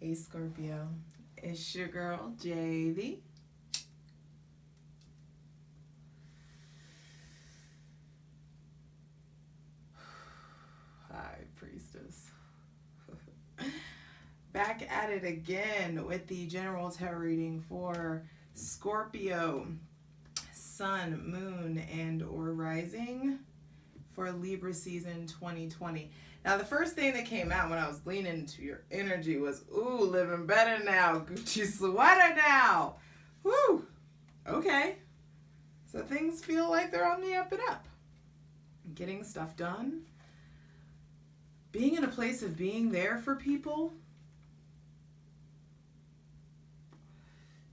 Hey Scorpio, it's your girl JV. Hi Priestess. Back at it again with the general tarot reading for Scorpio, Sun, Moon, and or Rising for Libra season 2020. Now, the first thing that came out when I was leaning into your energy was, ooh, living better now, Gucci sweater now. Woo! Okay. So things feel like they're on the up and up. Getting stuff done. Being in a place of being there for people.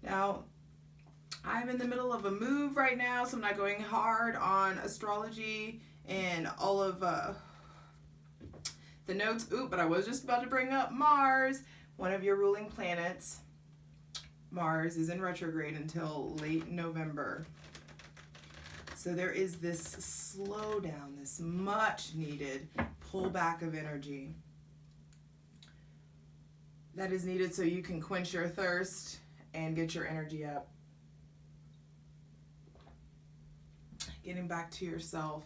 Now, I'm in the middle of a move right now, so I'm not going hard on astrology and all of the notes. Ooh, but I was just about to bring up Mars, one of your ruling planets. Mars is in retrograde until late November. So there is this slowdown, this much needed pullback of energy that is needed so you can quench your thirst and get your energy up. Getting back to yourself.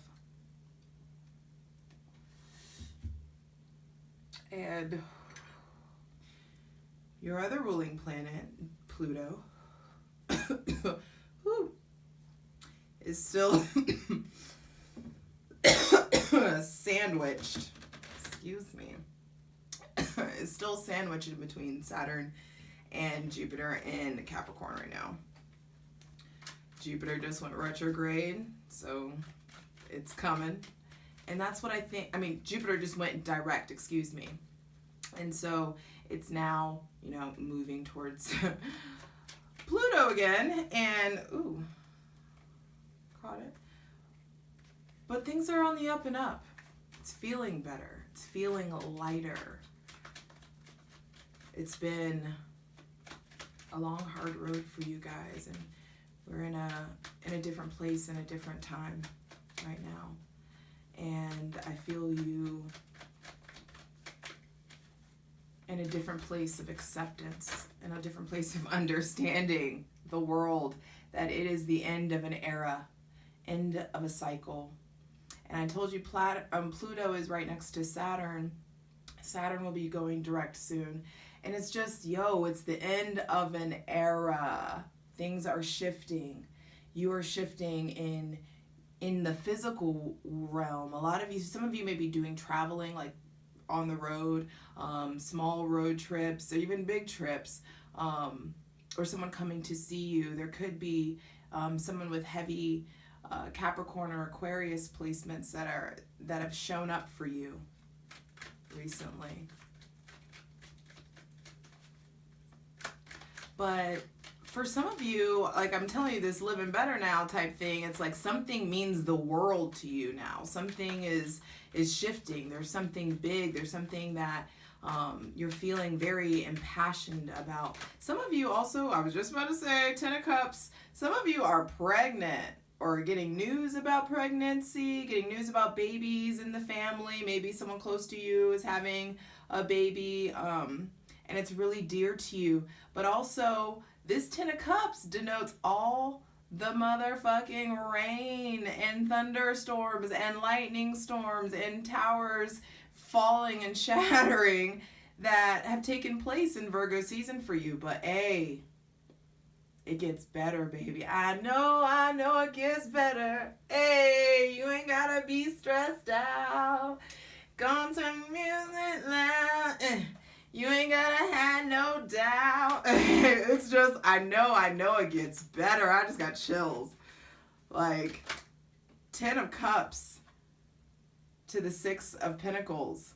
And your other ruling planet, Pluto, is still sandwiched. Excuse me. Is still sandwiched in between Saturn and Jupiter in Capricorn right now. Jupiter just went retrograde, so it's coming. And that's what I think. I mean, Jupiter just went direct, excuse me. And so it's now, moving towards Pluto again. And, ooh, caught it. But things are on the up and up. It's feeling better. It's feeling lighter. It's been a long, hard road for you guys. And we're in a different place and a different time right now. And I feel you in a different place of acceptance, in a different place of understanding the world, that it is the end of an era, end of a cycle. And I told you Pluto is right next to Saturn. Saturn will be going direct soon. And it's just, it's the end of an era. Things are shifting. You are shifting in the physical realm. Some of you may be doing traveling, like on the road, small road trips, or even big trips, or someone coming to see you. There could be someone with heavy Capricorn or Aquarius placements that have shown up for you recently. But for some of you, like I'm telling you, this living better now type thing, it's like something means the world to you now. Something is shifting. There's something big. There's something that you're feeling very impassioned about. Some of you also, I was just about to say, 10 of Cups, some of you are pregnant or getting news about pregnancy, getting news about babies in the family. Maybe someone close to you is having a baby, and it's really dear to you. But also, this 10 of Cups denotes all the motherfucking rain and thunderstorms and lightning storms and towers falling and shattering that have taken place in Virgo season for you. But hey, it gets better, baby. I know it gets better. Hey, you ain't gotta be stressed out. Gonna turn the music loud. You ain't gotta have no doubt. It's just, I know it gets better. I just got chills. Like, 10 of Cups to the 6 of Pentacles.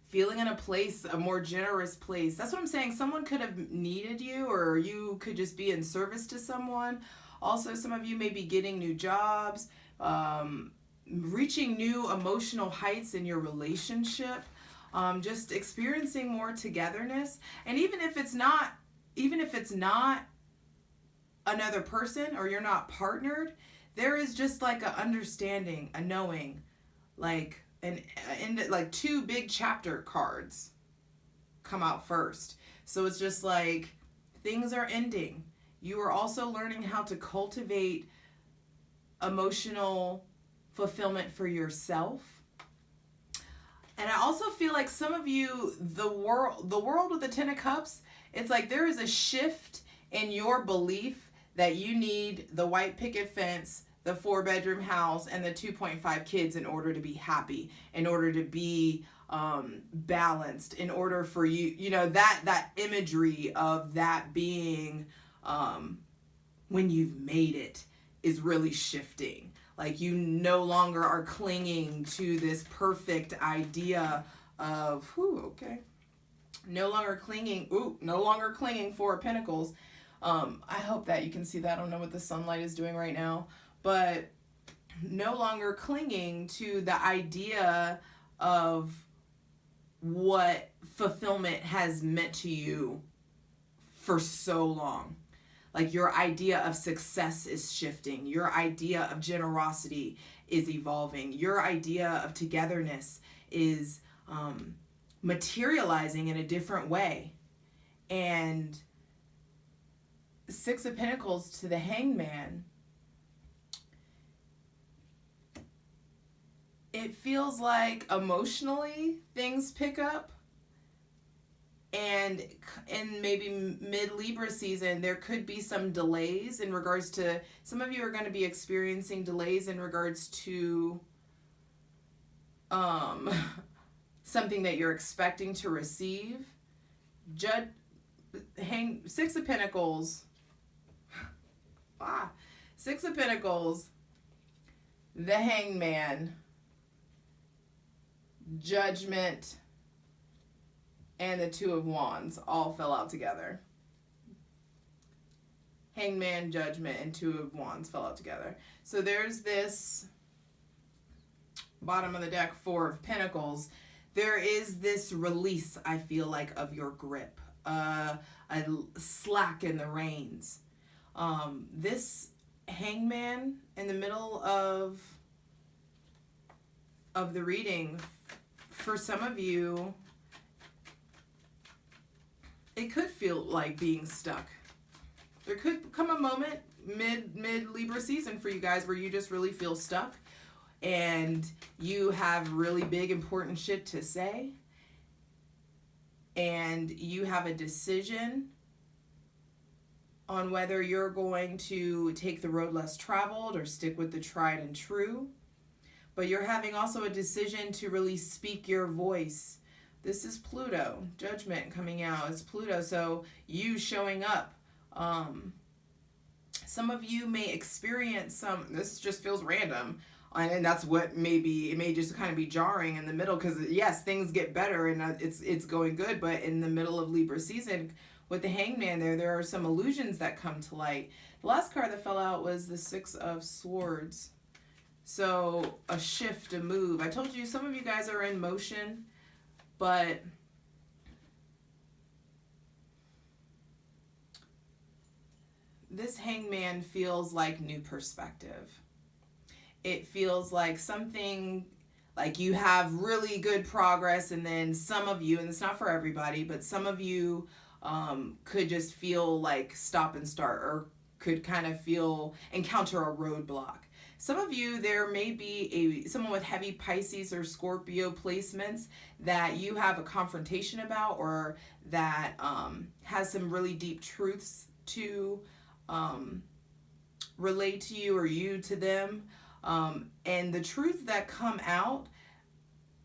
Feeling in a place, a more generous place. That's what I'm saying. Someone could have needed you, or you could just be in service to someone. Also, some of you may be getting new jobs, reaching new emotional heights in your relationship. Just experiencing more togetherness. And even if it's not another person, or you're not partnered, there is just like a understanding, a knowing, like like 2 big chapter cards come out first. So it's just like things are ending. You are also learning how to cultivate emotional fulfillment for yourself. And I also feel like some of you, the world with the Ten of Cups, it's like there is a shift in your belief that you need the white picket fence, the 4-bedroom house, and the 2.5 kids in order to be happy, in order to be balanced, in order for you, that imagery of that being when you've made it is really shifting. Like you no longer are clinging to this perfect idea of, no longer clinging, 4 of Pentacles. I hope that you can see that. I don't know what the sunlight is doing right now, but no longer clinging to the idea of what fulfillment has meant to you for so long. Like your idea of success is shifting. Your idea of generosity is evolving. Your idea of togetherness is materializing in a different way. And 6 of Pentacles to the Hangman, it feels like emotionally things pick up. And in maybe mid-Libra season, there could be some delays in regards to, some of you are going to be experiencing delays in regards to something that you're expecting to receive. 6 of Pentacles. 6 of Pentacles, the Hangman, Judgment, and the 2 of Wands all fell out together. Hangman, Judgment, and 2 of Wands fell out together. So there's this bottom of the deck, 4 of Pentacles. There is this release, I feel like, of your grip. A slack in the reins. This Hangman in the middle of the reading, for some of you, it could feel like being stuck. There could come a moment mid Libra season for you guys where you just really feel stuck and you have really big important shit to say and you have a decision on whether you're going to take the road less traveled or stick with the tried and true. But you're having also a decision to really speak your voice. This is Pluto Judgment coming out. It's Pluto, so you showing up. Some of you may experience this just feels random, and that's what it may just kind of be jarring in the middle, because yes, things get better and it's going good, but in the middle of Libra season with the Hangman there are some illusions that come to light. The last card that fell out was the 6 of Swords. So a shift, a move. I told you some of you guys are in motion, but this Hangman feels like new perspective. It feels like something, like you have really good progress, and then some of you, and it's not for everybody, but some of you could just feel like stop and start, or could kind of encounter a roadblock. Some of you, there may be someone with heavy Pisces or Scorpio placements that you have a confrontation about, or that has some really deep truths to relate to you, or you to them. And the truths that come out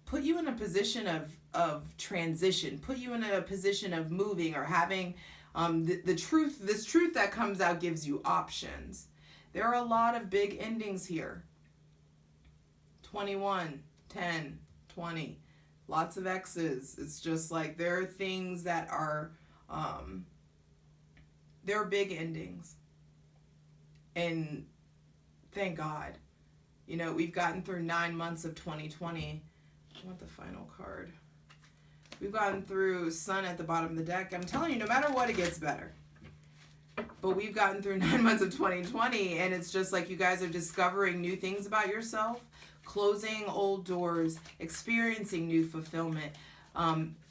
put you in a position of transition, put you in a position of moving or having this truth that comes out gives you options. There are a lot of big endings here. 21, 10, 20, lots of X's. It's just like there are things that are, there are big endings. And thank God. You know, we've gotten through 9 months of 2020. I want the final card. We've gotten through Sun at the bottom of the deck. I'm telling you, no matter what, it gets better. But we've gotten through 9 months of 2020, and it's just like you guys are discovering new things about yourself, closing old doors, experiencing new fulfillment,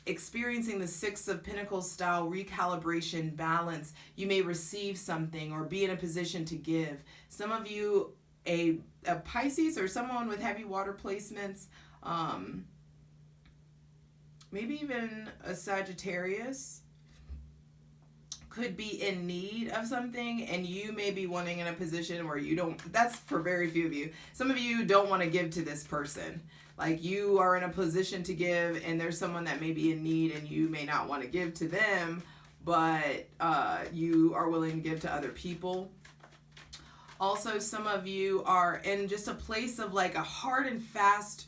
Experiencing the Six of Pentacles style recalibration, balance. You may receive something or be in a position to give. Some of you, a Pisces or someone with heavy water placements, maybe even a Sagittarius, could be in need of something, and you may be wanting in a position where you don't. That's for very few of you. Some of you don't want to give to this person. Like, you are in a position to give, and there's someone that may be in need, and you may not want to give to them, but you are willing to give to other people. Also, some of you are in just a place of like a hard and fast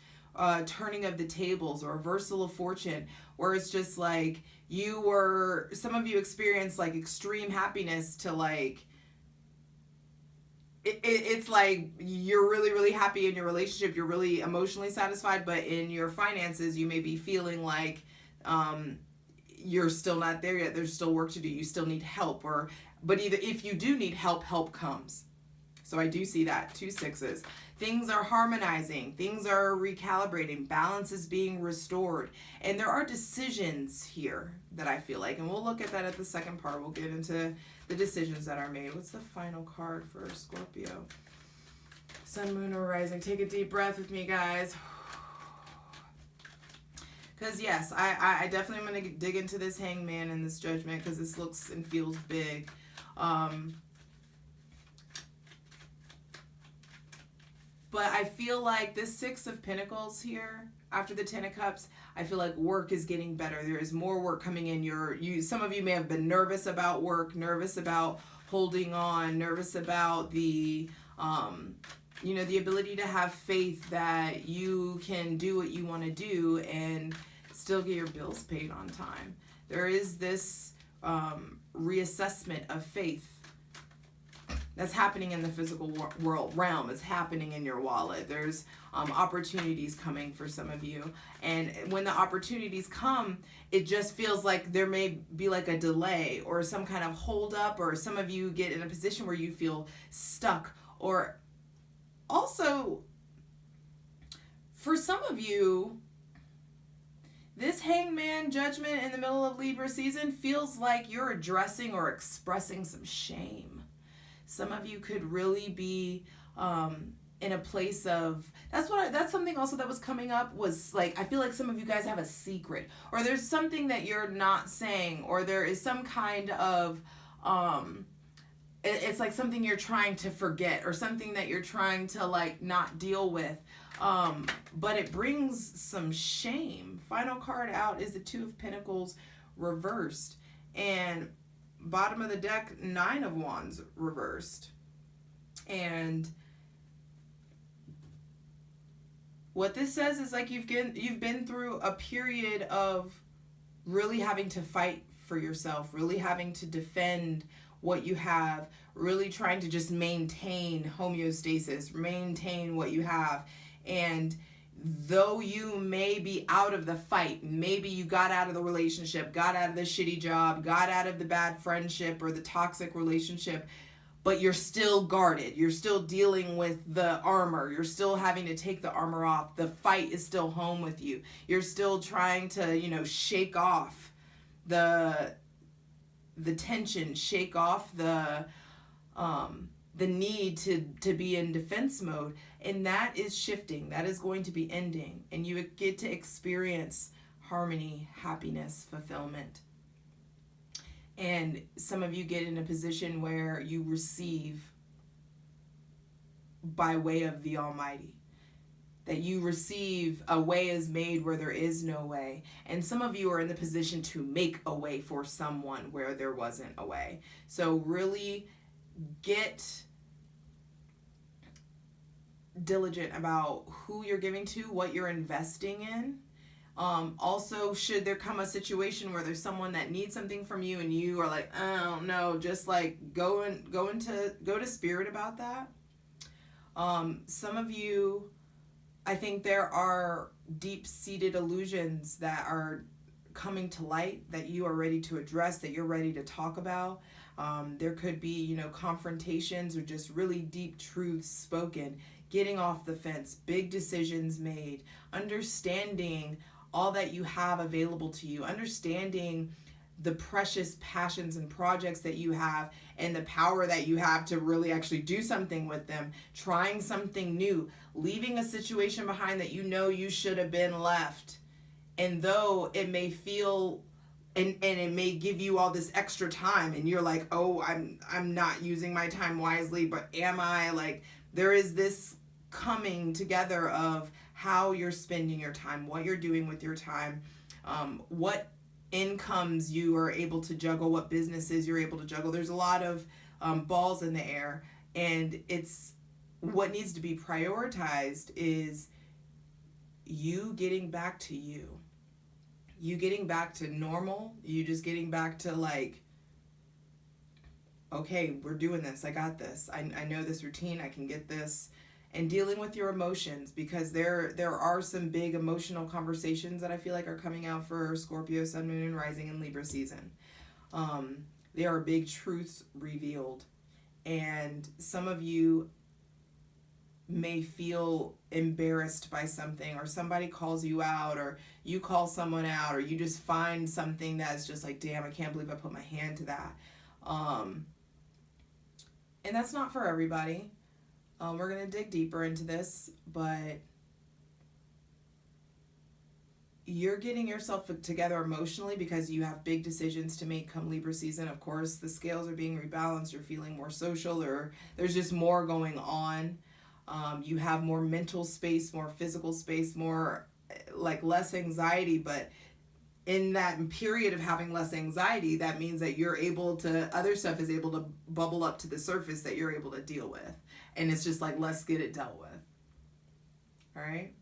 turning of the tables or reversal of fortune, where it's just like some of you experienced like extreme happiness to like, it's like you're really, really happy in your relationship, you're really emotionally satisfied, but in your finances, you may be feeling like you're still not there yet. There's still work to do. You still need help, but either if you do need help, help comes. So I do see that. 2 sixes. Things are harmonizing. Things are recalibrating. Balance is being restored. And there are decisions here that I feel like, and we'll look at that at the second part. We'll get into the decisions that are made. What's the final card for Scorpio? Sun, Moon, or Rising. Take a deep breath with me, guys. Because yes, I definitely am going to dig into this Hangman and this Judgment, because this looks and feels big. But I feel like this Six of Pentacles here, after the Ten of Cups, I feel like work is getting better. There is more work coming in. Some of you may have been nervous about work, nervous about holding on, nervous about the, the ability to have faith that you can do what you want to do and still get your bills paid on time. There is this reassessment of faith that's happening in the physical world realm. It's happening in your wallet. There's opportunities coming for some of you. And when the opportunities come, it just feels like there may be like a delay or some kind of hold up, or some of you get in a position where you feel stuck. Or also, for some of you, this Hangman Judgment in the middle of Libra season feels like you're addressing or expressing some shame. Some of you could really be in a place of, that's something also that was coming up, was like, I feel like some of you guys have a secret, or there's something that you're not saying, or there is some kind of, it's like something you're trying to forget, or something that you're trying to like not deal with, but it brings some shame. Final card out is the Two of Pentacles reversed, and bottom of the deck, Nine of Wands reversed. And what this says is like you've been through a period of really having to fight for yourself, really having to defend what you have, really trying to just maintain homeostasis, maintain what you have. And though you may be out of the fight, maybe you got out of the relationship, got out of the shitty job, got out of the bad friendship or the toxic relationship, but you're still guarded. You're still dealing with the armor. You're still having to take the armor off. The fight is still home with you. You're still trying to, shake off the tension, shake off the need to be in defense mode. And that is shifting. That is going to be ending. And you get to experience harmony, happiness, fulfillment. And some of you get in a position where you receive by way of the Almighty. That you receive, a way is made where there is no way. And some of you are in the position to make a way for someone where there wasn't a way. So really get diligent about who you're giving to, what you're investing in. Also, should there come a situation where there's someone that needs something from you and you are like, oh no, just like go to spirit about that. Some of you, I think there are deep-seated illusions that are coming to light that you are ready to address, that you're ready to talk about. There could be, confrontations or just really deep truths spoken, getting off the fence, big decisions made, understanding all that you have available to you, understanding the precious passions and projects that you have and the power that you have to really actually do something with them, trying something new, leaving a situation behind that you know you should have been left. And though it may feel and it may give you all this extra time and you're like, oh, I'm not using my time wisely, but am I? Like, there is this coming together of how you're spending your time, what you're doing with your time, what incomes you are able to juggle, what businesses you're able to juggle. There's a lot of balls in the air, and it's what needs to be prioritized is you getting back to you getting back to normal, you just getting back to like, okay, we're doing this, I got this, I know this routine, I can get this, and dealing with your emotions, because there are some big emotional conversations that I feel like are coming out for Scorpio, Sun, Moon, and Rising in Libra season. There are big truths revealed, and some of you may feel embarrassed by something, or somebody calls you out, or you call someone out, or you just find something that's just like, damn, I can't believe I put my hand to that. And that's not for everybody. We're going to dig deeper into this, but you're getting yourself together emotionally because you have big decisions to make come Libra season. Of course, the scales are being rebalanced. You're feeling more social, or there's just more going on. You have more mental space, more physical space, more like less anxiety, but in that period of having less anxiety, that means that you're able to, other stuff is able to bubble up to the surface that you're able to deal with. And it's just like, let's get it dealt with. All right?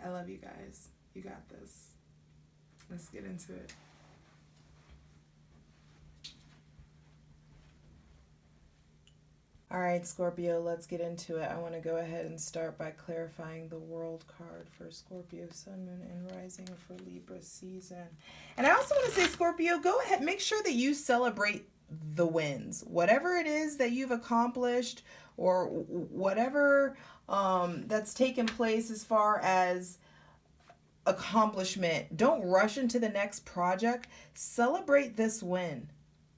I love you guys. You got this. Let's get into it. All right, Scorpio, let's get into it. I want to go ahead and start by clarifying the World card for Scorpio, Sun, Moon, and Rising for Libra season. And I also want to say, Scorpio, go ahead, make sure that you celebrate the wins. Whatever it is that you've accomplished, or whatever that's taken place as far as accomplishment, don't rush into the next project. Celebrate this win.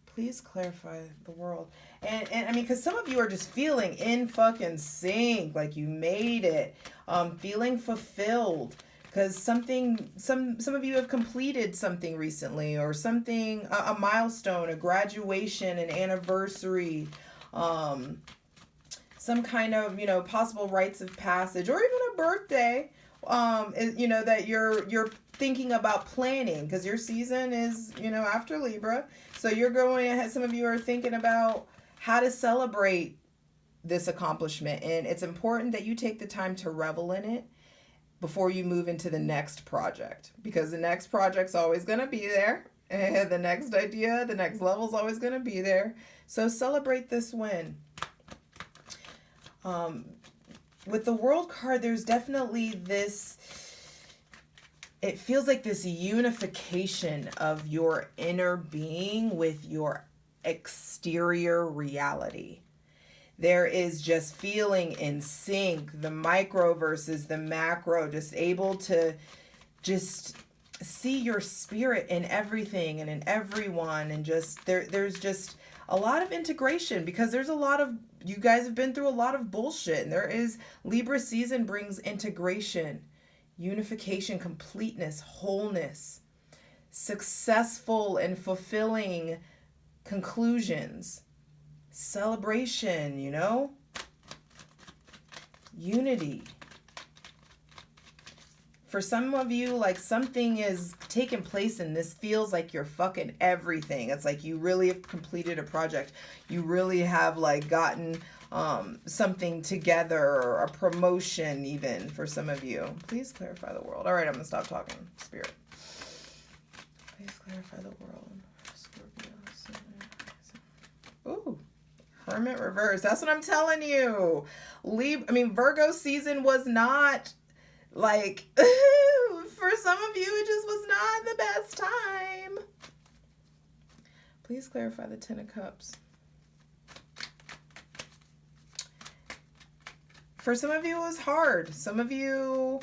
Please clarify the World. And I mean, because some of you are just feeling in fucking sync, like you made it, feeling fulfilled, because some of you have completed something recently, or something, a milestone, a graduation, an anniversary, some kind of, possible rites of passage, or even a birthday, that you're thinking about planning, because your season is, after Libra. So you're going ahead, some of you are thinking about how to celebrate this accomplishment. And it's important that you take the time to revel in it before you move into the next project, because the next project's always going to be there. And the next idea, the next level is always going to be there. So celebrate this win. With the World card, there's definitely this, it feels like this unification of your inner being with your exterior reality. There is just feeling in sync, the micro versus the macro, just able to just see your spirit in everything and in everyone, and just there's just a lot of integration, because there's a lot of, you guys have been through a lot of bullshit, and there is, Libra season brings integration, unification, completeness, wholeness, successful and fulfilling conclusions, celebration, unity. For some of you, like, something is taking place and this feels like you're fucking everything. It's like you really have completed a project. You really have like gotten something together, or a promotion even for some of you. Please clarify the World. All right, I'm going to stop talking. Spirit. Please clarify the World. Ooh, Hermit reverse. That's what I'm telling you. Virgo season was not like, for some of you, it just was not the best time. Please clarify the Ten of Cups. For some of you, it was hard. Some of you,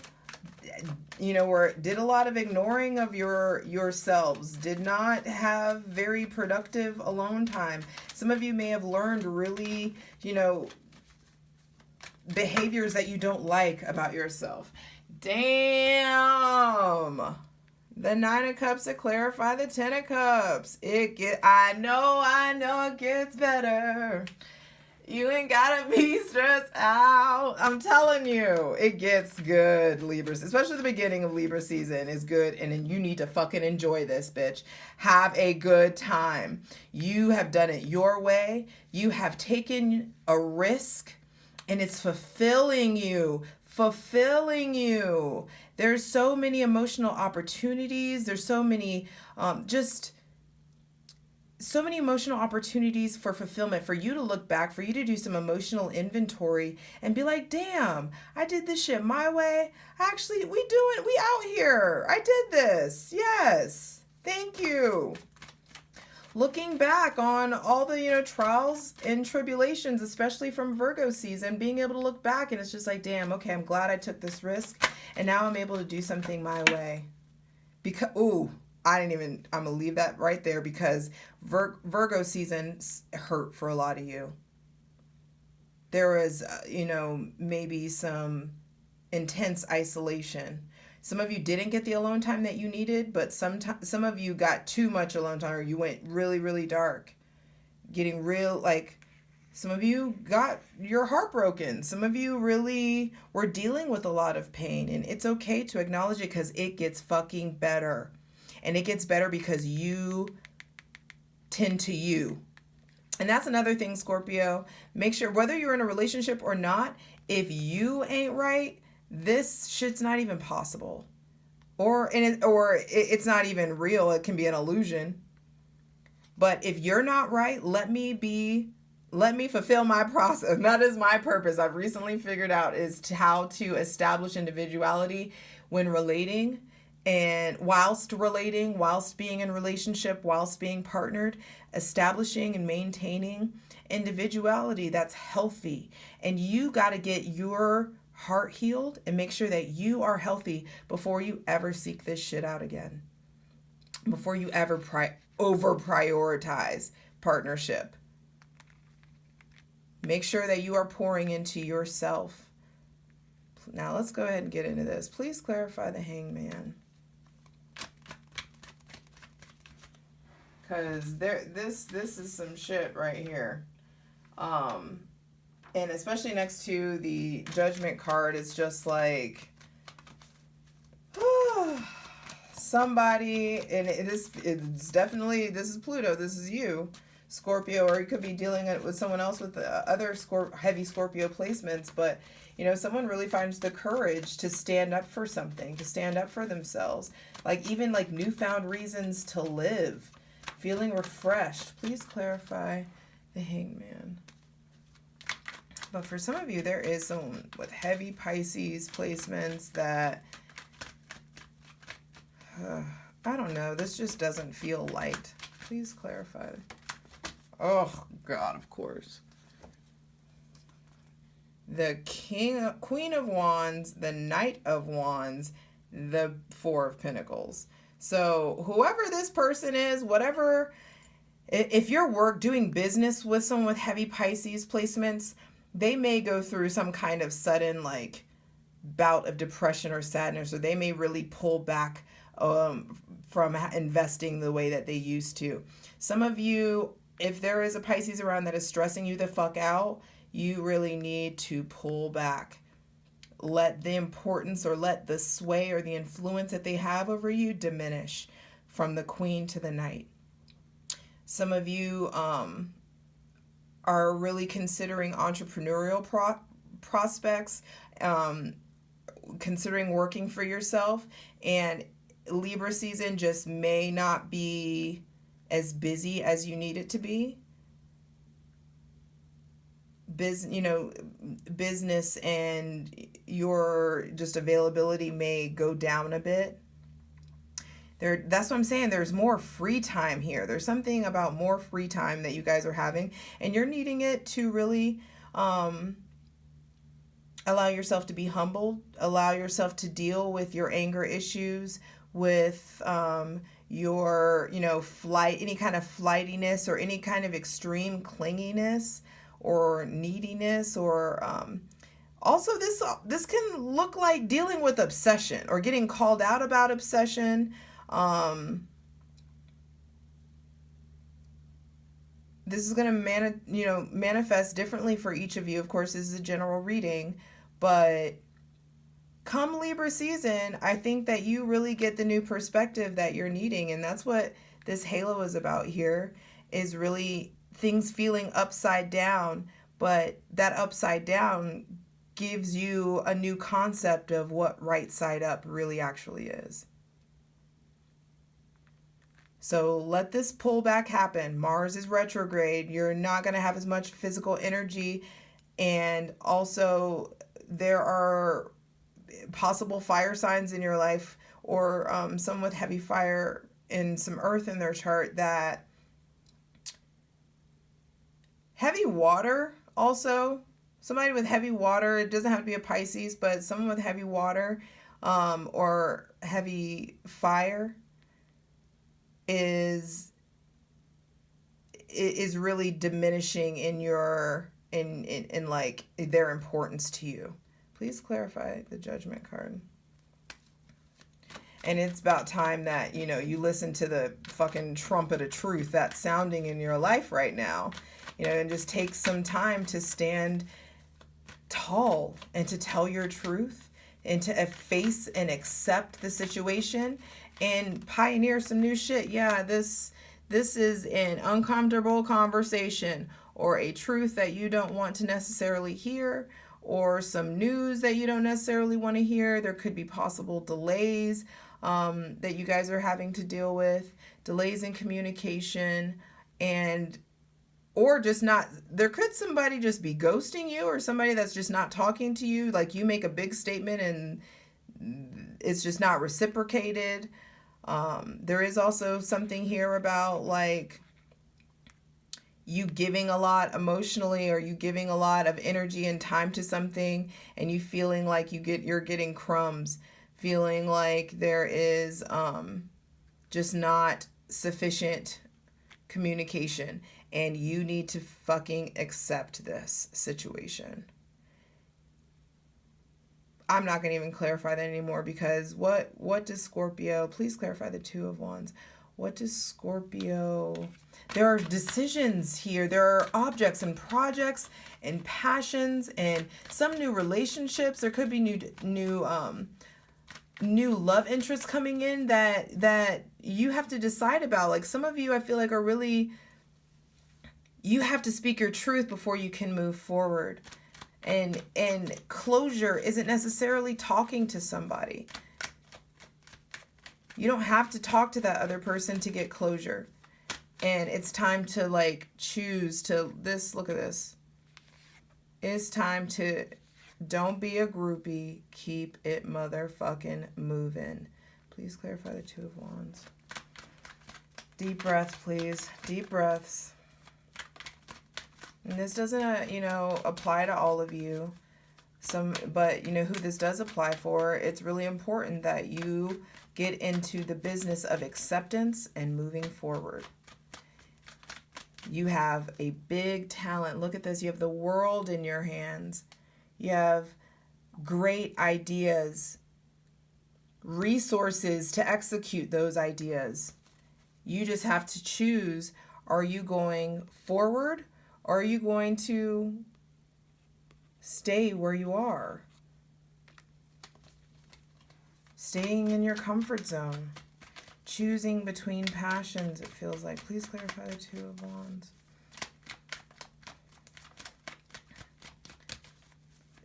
did a lot of ignoring of yourselves, did not have very productive alone time. Some of you may have learned really, behaviors that you don't like about yourself. Damn. The 9 of Cups to clarify the 10 of Cups. I know it gets better. You ain't gotta be stressed out. I'm telling you, it gets good, Libras. Especially the beginning of Libra season is good, and then you need to fucking enjoy this, bitch. Have a good time. You have done it your way. You have taken a risk, and it's fulfilling you. There's so many emotional opportunities. There's so many so many emotional opportunities for fulfillment, for you to look back, for you to do some emotional inventory and be like, damn, I did this shit my way. Actually, we out here. I did this. Yes. Thank you. Looking back on all the, trials and tribulations, especially from Virgo season, being able to look back and it's just like, damn, okay, I'm glad I took this risk and now I'm able to do something my way. Because, I'm going to leave that right there because Virgo season hurt for a lot of you. There was, maybe some intense isolation. Some of you didn't get the alone time that you needed, but some of you got too much alone time, or you went really, really dark. Getting real, some of you got your heart broken. Some of you really were dealing with a lot of pain, and it's okay to acknowledge it because it gets fucking better. And it gets better because you tend to you. And that's another thing, Scorpio. Make sure, whether you're in a relationship or not, if you ain't right, this shit's not even possible. Or it's not even real. It can be an illusion. But if you're not right, let me fulfill my process. That is my purpose. I've recently figured out how to establish individuality when relating. And whilst being in relationship, whilst being partnered, establishing and maintaining individuality that's healthy. And you got to get your heart healed and make sure that you are healthy before you ever seek this shit out again. Before you ever over prioritize partnership. Make sure that you are pouring into yourself. Now let's go ahead and get into this. Please clarify the Hangman. Because this is some shit right here. And especially next to the Judgment card, it's just like somebody, and it's definitely, this is Pluto, this is you, Scorpio, or you could be dealing with someone else with other heavy Scorpio placements, but someone really finds the courage to stand up for something, to stand up for themselves, even newfound reasons to live. Feeling refreshed. Please clarify the Hangman. But for some of you, there is someone with heavy Pisces placements that, I don't know, this just doesn't feel light. Please clarify. Oh, God, of course. The Queen of Wands, the Knight of Wands, the Four of Pentacles. So whoever this person is, whatever, if you're doing business with someone with heavy Pisces placements, they may go through some kind of sudden bout of depression or sadness, or they may really pull back from investing the way that they used to. Some of you, if there is a Pisces around that is stressing you the fuck out, you really need to pull back. Let the importance or let the sway or the influence that they have over you diminish from the Queen to the Knight. Some of you are really considering entrepreneurial prospects, considering working for yourself, and Libra season just may not be as busy as you need it to be. Business and your just availability may go down a bit. That's what I'm saying. There's more free time here. There's something about more free time that you guys are having, and you're needing it to really Allow yourself to be humbled. Allow yourself to deal with your anger issues, with your, flight, any kind of flightiness or any kind of extreme clinginess or neediness, or also this can look like dealing with obsession or getting called out about obsession. This is going to manifest differently for each of you. Of course, this is a general reading, but come Libra season, I think that you really get the new perspective that you're needing. And that's what this halo is about here, is really things feeling upside down. But that upside down gives you a new concept of what right side up really actually is. So let this pullback happen. Mars is retrograde. You're not going to have as much physical energy. And also, there are possible fire signs in your life, or some with heavy fire and some earth in their chart. That heavy water also, somebody with heavy water, it doesn't have to be a Pisces, but someone with heavy water or heavy fire is really diminishing in your in like their importance to you. Please clarify the Judgment card. And it's about time that, you listen to the fucking trumpet of truth that's sounding in your life right now, and just take some time to stand tall and to tell your truth and to face and accept the situation and pioneer some new shit. Yeah, this is an uncomfortable conversation, or a truth that you don't want to necessarily hear, or some news that you don't necessarily want to hear. There could be possible delays that you guys are having to deal with, delays in communication, or just not, there could somebody just be ghosting you, or somebody that's just not talking to you. Like, you make a big statement and it's just not reciprocated. There is also something here about like you giving a lot emotionally, or you giving a lot of energy and time to something, and you feeling like you're getting crumbs, feeling like there is just not sufficient communication, and you need to fucking accept this situation. I'm not going to even clarify that anymore, because what does Scorpio, please clarify the Two of Wands. What does Scorpio, there are decisions here. There are objects and projects and passions and some new relationships. There could be new love interests coming in that you have to decide about. Like, some of you, I feel like, are really, you have to speak your truth before you can move forward. And closure isn't necessarily talking to somebody. You don't have to talk to that other person to get closure. And it's time to like choose to look at this. It's time to, don't be a groupie. Keep it motherfucking moving. Please clarify the Two of Wands. Deep breath, please. Deep breaths. And this doesn't, apply to all of you. But who this does apply for, it's really important that you get into the business of acceptance and moving forward. You have a big talent. Look at this. You have the world in your hands. You have great ideas, resources to execute those ideas. You just have to choose, are you going forward, or are you going to stay where you are? Staying in your comfort zone. Choosing between passions, it feels like. Please clarify the Two of Wands.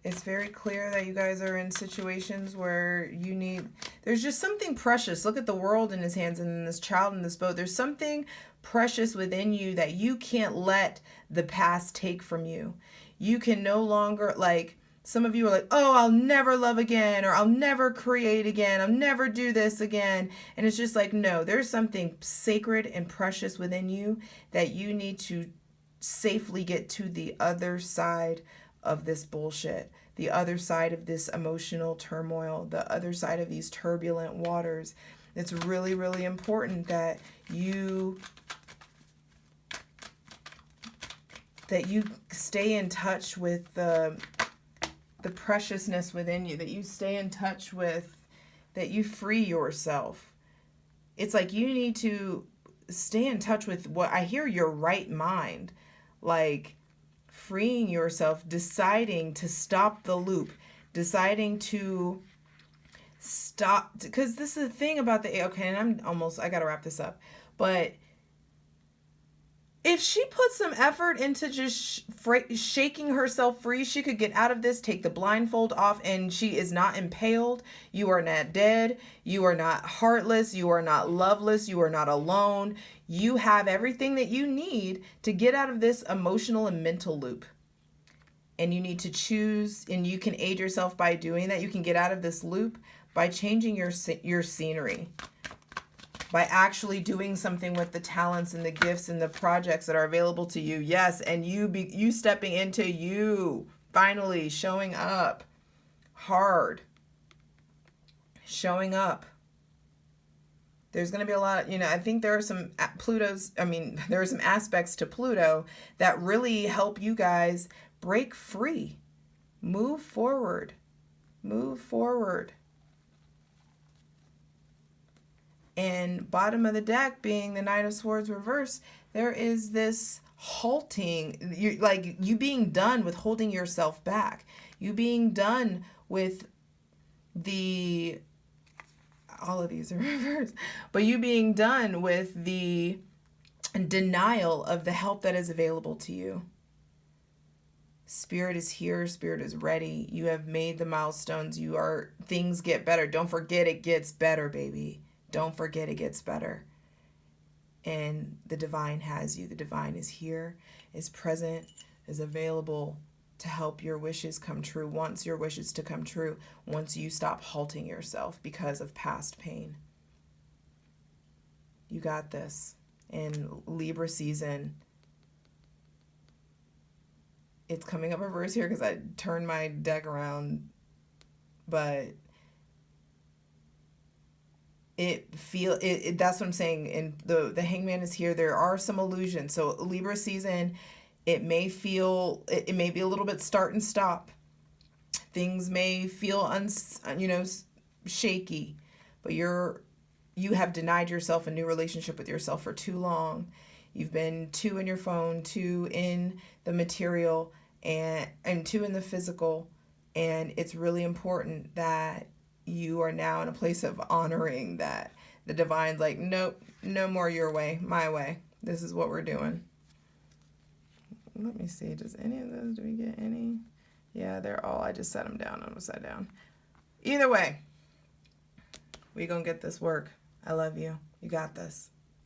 It's very clear that you guys are in situations where there's just something precious. Look at the world in his hands and then this child in this boat. There's something precious within you that you can't let the past take from you. You can no longer, like, some of you are like, oh, I'll never love again, or I'll never create again, I'll never do this again. And it's just like, no, there's something sacred and precious within you that you need to safely get to the other side of this bullshit. the other side of this emotional turmoil, the other side of these turbulent waters. It's really, really important that you stay in touch with the preciousness within you, that you stay in touch with, that you free yourself. It's like you need to stay in touch with what I hear, your right mind, like freeing yourself, deciding to stop the loop, deciding to stop, because this is the thing about the, okay, and I gotta wrap this up, but if she put some effort into just shaking herself free, she could get out of this, take the blindfold off, and she is not impaled. You are not dead. You are not heartless. You are not loveless. You are not alone. You have everything that you need to get out of this emotional and mental loop. And you need to choose, and you can aid yourself by doing that. You can get out of this loop by changing your scenery, by actually doing something with the talents and the gifts and the projects that are available to you. Yes, and you stepping into you, finally showing up hard, showing up. There's going to be a lot, I think there are some there are some aspects to Pluto that really help you guys break free, move forward. And bottom of the deck being the Knight of Swords reverse, there is this halting, you being done with holding yourself back. You being done with all of these are reversed, but you being done with the denial of the help that is available to you. Spirit is here. Spirit is ready. You have made the milestones. Things get better. Don't forget it gets better, baby. Don't forget it gets better. And the divine has you. The divine is here, is present, is available to help your wishes come true. Wants your wishes to come true once you stop halting yourself because of past pain. You got this. In Libra season, it's coming up reverse here because I turned my deck around, but that's what I'm saying. And the Hangman is here. There are some illusions. So Libra season, it may be a little bit start and stop. Things may feel shaky, but you have denied yourself a new relationship with yourself for too long. You've been too in your phone, too in the material, and too in the physical. And it's really important that you are now in a place of honoring that. The divine's like, nope, no more your way, my way. This is what we're doing. Let me see, does any of those, do we get any? Yeah, they're all, I just set them down on upside down. Either way, we gonna get this work. I love you. You got this.